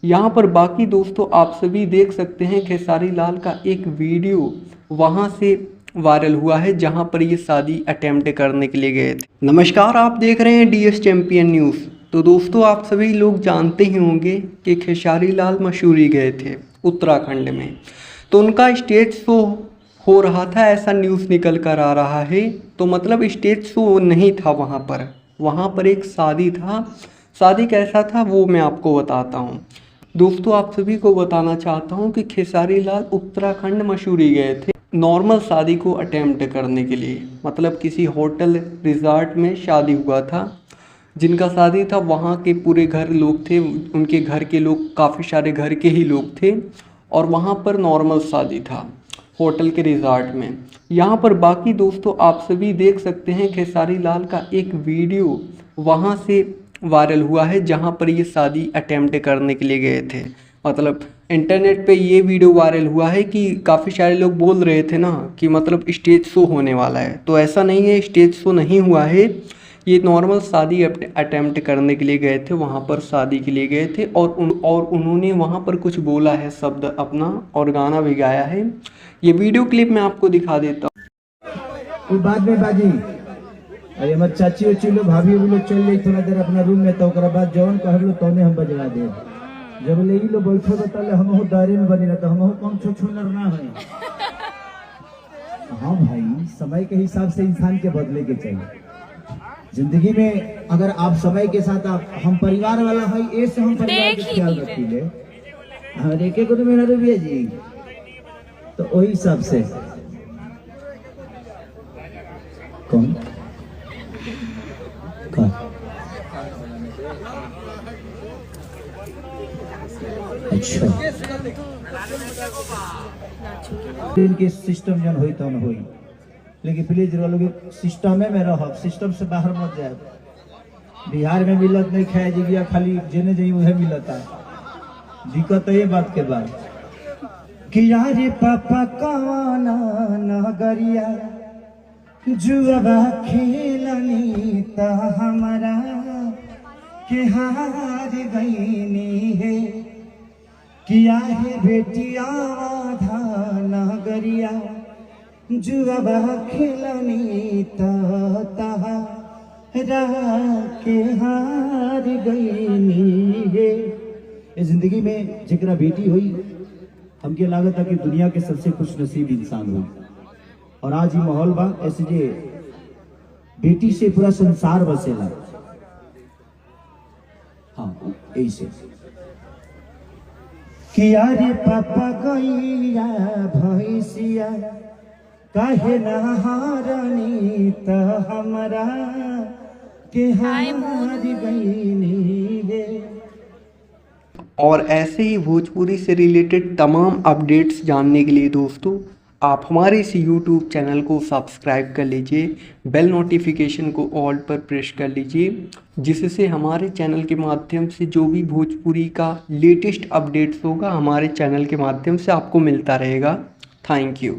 यहाँ पर बाकी दोस्तों आप सभी देख सकते हैं खेसारी लाल का एक वीडियो वहाँ से वायरल हुआ है जहाँ पर ये शादी अटेम्प्ट करने के लिए गए थे। नमस्कार, आप देख रहे हैं डीएस चैंपियन न्यूज़। तो दोस्तों आप सभी लोग जानते ही होंगे कि खेसारी लाल मसूरी गए थे उत्तराखंड में। तो उनका स्टेज शो हो रहा था, ऐसा न्यूज़ निकल कर आ रहा है। तो मतलब स्टेज शो नहीं था वहाँ पर एक शादी था। शादी कैसा था वो मैं आपको बताता हूँ। दोस्तों आप सभी को बताना चाहता हूँ कि खेसारी लाल उत्तराखंड मसूरी गए थे नॉर्मल शादी को अटेम्प्ट करने के लिए। मतलब किसी होटल रिजॉर्ट में शादी हुआ था। जिनका शादी था वहाँ के पूरे घर लोग थे, उनके घर के लोग काफ़ी सारे घर के ही लोग थे और वहाँ पर नॉर्मल शादी था होटल के रिजॉर्ट में। यहाँ पर बाकी दोस्तों आप सभी देख सकते हैं खेसारी लाल का एक वीडियो वहाँ से वायरल हुआ है जहाँ पर ये शादी अटेम्प्ट करने के लिए गए थे। मतलब इंटरनेट पे ये वीडियो वायरल हुआ है कि काफ़ी सारे लोग बोल रहे थे ना कि मतलब स्टेज शो होने वाला है। तो ऐसा नहीं है, स्टेज शो नहीं हुआ है। ये नॉर्मल शादी अटेम्प्ट करने के लिए गए थे, वहाँ पर शादी के लिए गए थे और उन्होंने वहाँ पर कुछ बोला है शब्द अपना और गाना भी गाया है। ये वीडियो क्लिप मैं आपको दिखा देता हूँ। बाद में बाजी अरे हमार चाची उची लोग भाभी लोग चल जाई थोड़ा देर अपना रूम में, तो ओकरा बाद जौन कहलो तौने हम बजवा दे। जब ले लो बैठो बताले हम हो दायरे में बनी ना, तो हम हो कम छो ना है। हाँ भाई, समय के हिसाब से इंसान के बदले के चाहिए जिंदगी में। अगर आप समय के साथ हम परिवार वाला है, ऐसे हम परिवार का ख्याल रखिए। हाँ देखे को तो मेरा रूबिया जी, तो वही हिसाब से कौन अच्छा इनके सिस्टम जन होई तो होई, लेकिन प्लीज लोग सिस्टम में रहो, सिस्टम से बाहर मत जाए। बिहार में मिलत नहीं खाए जी, खाली जेने जाइए उहे मिलता। दिक्कत है ये बात के बाद कि यारे पापा कवाना नगरिया जुआ खेलनी ता हमारा के हार गईनी है। किया है बेटिया नगरिया जुआ खेलनी ता के हार गईनी है। इस जिंदगी में जिकरा बेटी हुई हमके लागत है कि दुनिया के सबसे खुश नसीब इंसान हुई। और आज ही माहौल बा ऐसे जे बेटी से पूरा संसार बसेला। हाँ ऐसे किया रे पापा गैया भैंसिया काहे ना हारनी त हमरा के हार गईनी गे। और ऐसे ही भोजपुरी से रिलेटेड तमाम अपडेट्स जानने के लिए दोस्तों आप हमारे इस YouTube चैनल को सब्सक्राइब कर लीजिए, बेल नोटिफिकेशन को ऑल पर प्रेस कर लीजिए, जिससे हमारे चैनल के माध्यम से जो भी भोजपुरी का लेटेस्ट अपडेट्स होगा हमारे चैनल के माध्यम से आपको मिलता रहेगा। Thank you.